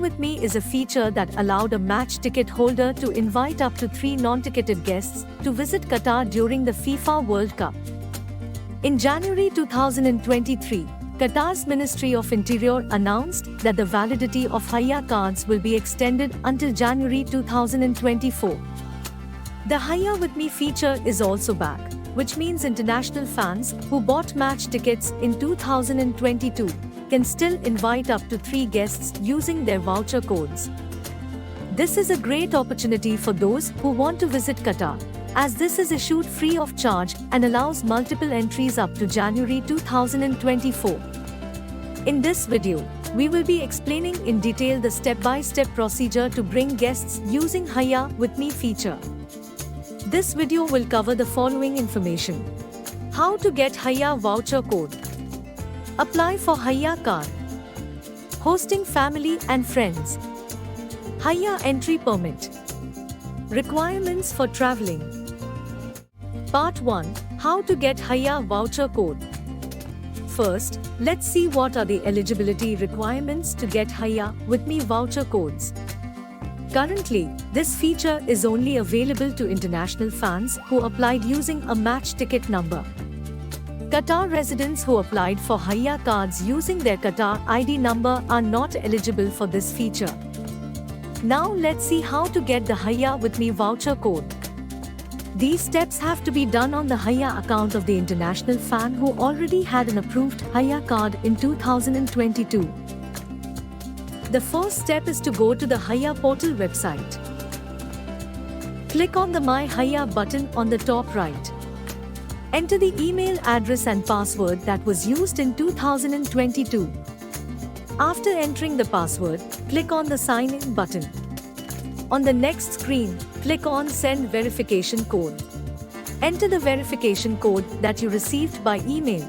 with Me is a feature that allowed a match ticket holder to invite up to 3 non-ticketed guests to visit Qatar during the FIFA World Cup. In January 2023, Qatar's Ministry of Interior announced that the validity of Hayya cards will be extended until January 2024. The Hayya with Me feature is also back, which means international fans who bought match tickets in 2022 can still invite up to 3 guests using their voucher codes. This is a great opportunity for those who want to visit Qatar, as this is issued free of charge and allows multiple entries up to January 2024. In this video, we will be explaining in detail the step-by-step procedure to bring guests using Hayya with Me feature. This video will cover the following information: how to get Hayya voucher code, apply for Hayya card, hosting family and friends, Hayya entry permit, requirements for traveling. Part 1: How to get Hayya voucher code. First, let's see what are the eligibility requirements to get Hayya with Me voucher codes. Currently, this feature is only available to international fans who applied using a match ticket number. Qatar residents who applied for Hayya cards using their Qatar ID number are not eligible for this feature. Now let's see how to get the Hayya with Me voucher code. These steps have to be done on the Hayya account of the international fan who already had an approved Hayya card in 2022. The first step is to go to the Hayya portal website. Click on the My Hayya button on the top right. Enter the email address and password that was used in 2022. After entering the password, click on the Sign In button. On the next screen, click on Send Verification Code. Enter the verification code that you received by email.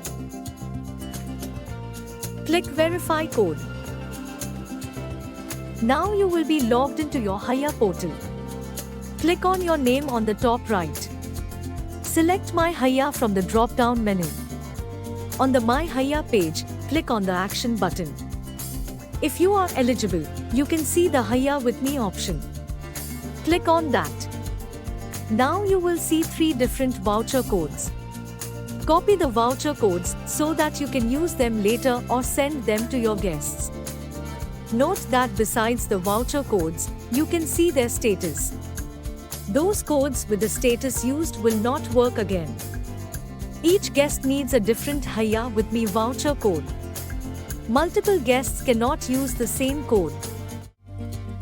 Click Verify Code. Now you will be logged into your Hayya portal. Click on your name on the top right. Select My Hayya from the drop-down menu. On the My Hayya page, click on the Action button. If you are eligible, you can see the Hayya with Me option. Click on that. Now you will see 3 different voucher codes. Copy the voucher codes so that you can use them later or send them to your guests. Note that besides the voucher codes, you can see their status. Those codes with the status used will not work again. Each guest needs a different Hayya with Me voucher code. Multiple guests cannot use the same code.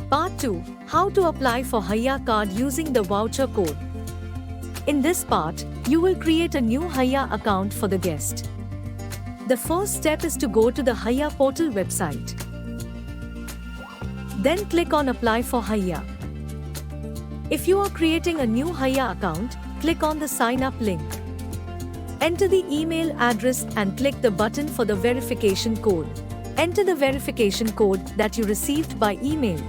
Part 2: How to apply for Hayya card using the voucher code. In this part, you will create a new Hayya account for the guest. The first step is to go to the Hayya portal website. Then click on Apply for Hayya. If you are creating a new Hayya account, click on the Sign Up link. Enter the email address and click the button for the verification code. Enter the verification code that you received by email.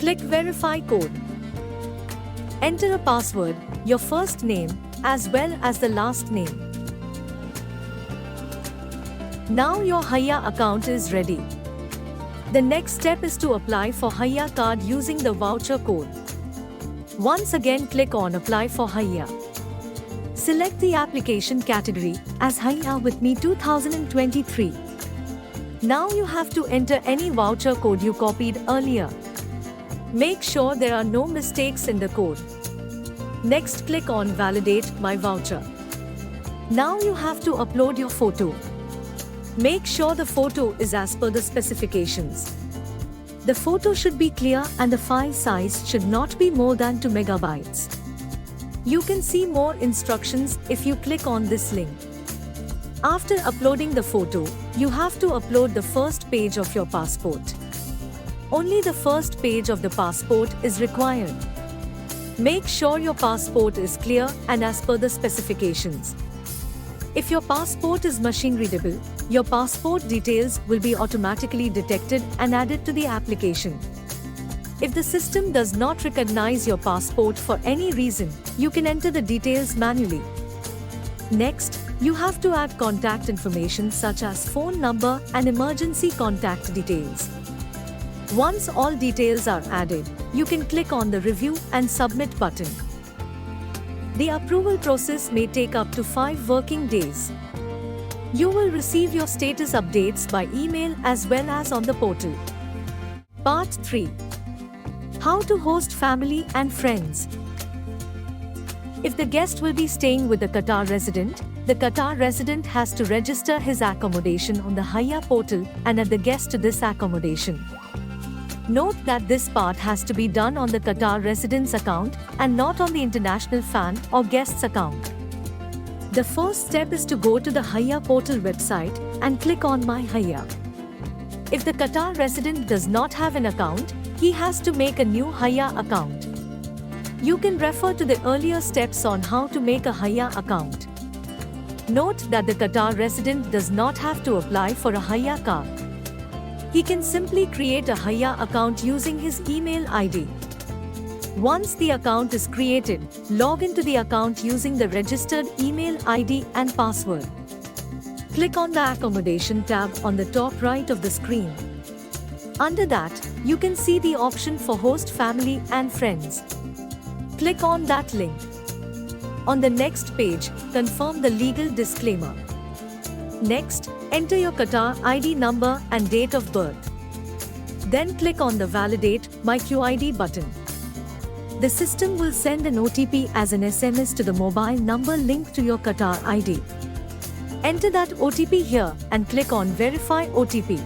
Click Verify Code. Enter a password, your first name, as well as the last name. Now your Hayya account is ready. The next step is to apply for Hayya card using the voucher code. Once again, click on Apply for Hayya. Select the application category as Hayya with Me 2023. Now you have to enter any voucher code you copied earlier. Make sure there are no mistakes in the code. Next, click on Validate My Voucher. Now you have to upload your photo. Make sure the photo is as per the specifications. The photo should be clear and the file size should not be more than 2 megabytes. You can see more instructions if you click on this link. After uploading the photo, you have to upload the first page of your passport. Only the first page of the passport is required. Make sure your passport is clear and as per the specifications. If your passport is machine readable, your passport details will be automatically detected and added to the application. If the system does not recognize your passport for any reason, you can enter the details manually. Next, you have to add contact information such as phone number and emergency contact details. Once all details are added, you can click on the Review and Submit button. The approval process may take up to 5 working days. You will receive your status updates by email as well as on the portal. Part 3. How to host family and friends. If the guest will be staying with a Qatar resident, the Qatar resident has to register his accommodation on the Hayya portal and add the guest to this accommodation. Note that this part has to be done on the Qatar resident's account and not on the international fan or guest's account. The first step is to go to the Hayya portal website and click on My Hayya. If the Qatar resident does not have an account, he has to make a new Hayya account. You can refer to the earlier steps on how to make a Hayya account. Note that the Qatar resident does not have to apply for a Hayya card. He can simply create a Hayya account using his email ID. Once the account is created, log into the account using the registered email ID and password. Click on the Accommodation tab on the top right of the screen. Under that, you can see the option for Host Family and Friends. Click on that link. On the next page, confirm the legal disclaimer. Next, enter your Qatar ID number and date of birth. Then click on the Validate My QID button. The system will send an OTP as an SMS to the mobile number linked to your Qatar ID. Enter that OTP here and click on Verify OTP.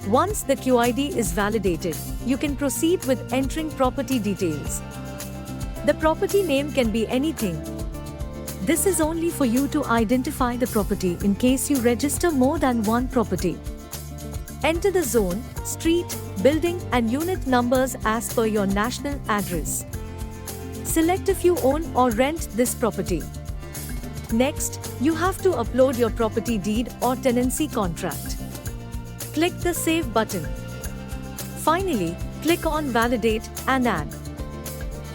Once the QID is validated, you can proceed with entering property details. The property name can be anything. This is only for you to identify the property in case you register more than one property. Enter the zone, street, building and unit numbers as per your national address. Select if you own or rent this property. Next, you have to upload your property deed or tenancy contract. Click the Save button. Finally, click on Validate and Add.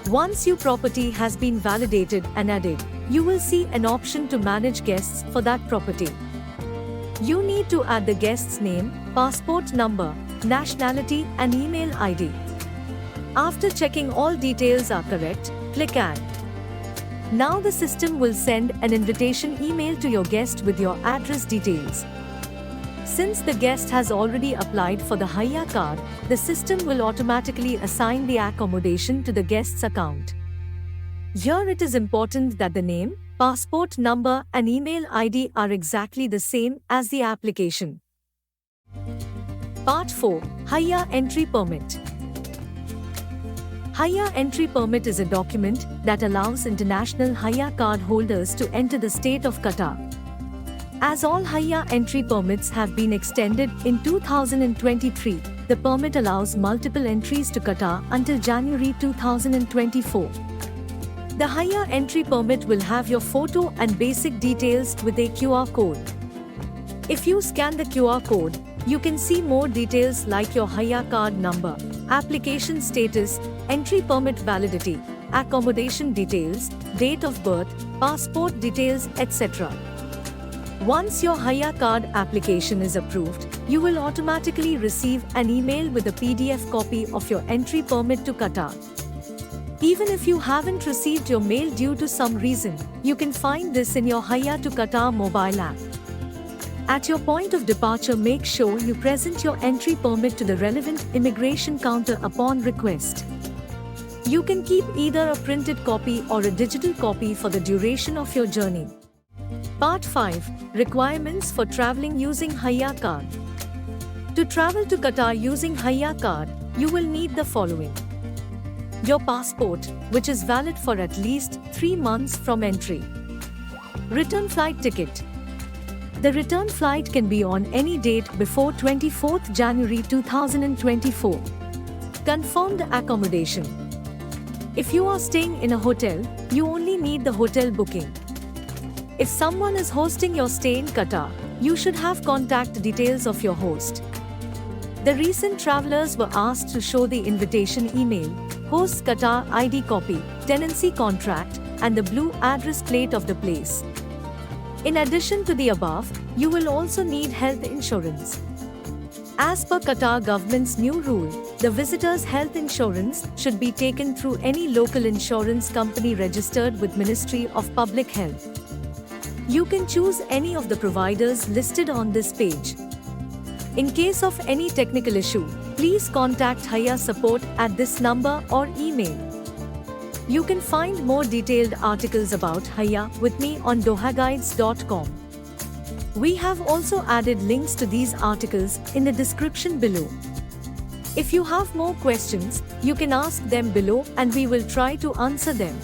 Once your property has been validated and added, you will see an option to manage guests for that property. You need to add the guest's name, passport number, nationality and email ID. After checking all details are correct, click Add. Now the system will send an invitation email to your guest with your address details. Since the guest has already applied for the Hayya card, the system will automatically assign the accommodation to the guest's account. Here it is important that the name, passport number and email ID are exactly the same as the application. Part 4. Hayya Entry Permit. Hayya Entry Permit is a document that allows international Hayya card holders to enter the state of Qatar. As all Hayya entry permits have been extended in 2023, the permit allows multiple entries to Qatar until January 2024. The Hayya entry permit will have your photo and basic details with a QR code. If you scan the QR code, you can see more details like your Hayya card number, application status, entry permit validity, accommodation details, date of birth, passport details, etc. Once your Hayya card application is approved, you will automatically receive an email with a PDF copy of your entry permit to Qatar. Even if you haven't received your mail due to some reason, you can find this in your Hayya to Qatar mobile app. At your point of departure, make sure you present your entry permit to the relevant immigration counter upon request. You can keep either a printed copy or a digital copy for the duration of your journey. Part 5. Requirements for traveling using Hayya card. To travel to Qatar using Hayya card, you will need the following. Your passport, which is valid for at least 3 months from entry. Return flight ticket. The return flight can be on any date before 24th January 2024. Confirmed accommodation. If you are staying in a hotel, you only need the hotel booking. If someone is hosting your stay in Qatar, you should have contact details of your host. The recent travelers were asked to show the invitation email, host's Qatar ID copy, tenancy contract, and the blue address plate of the place. In addition to the above, you will also need health insurance. As per Qatar government's new rule, the visitor's health insurance should be taken through any local insurance company registered with Ministry of Public Health. You can choose any of the providers listed on this page. In case of any technical issue, please contact Hayya Support at this number or email. You can find more detailed articles about Hayya with me on dohaguides.com. We have also added links to these articles in the description below. If you have more questions, you can ask them below and we will try to answer them.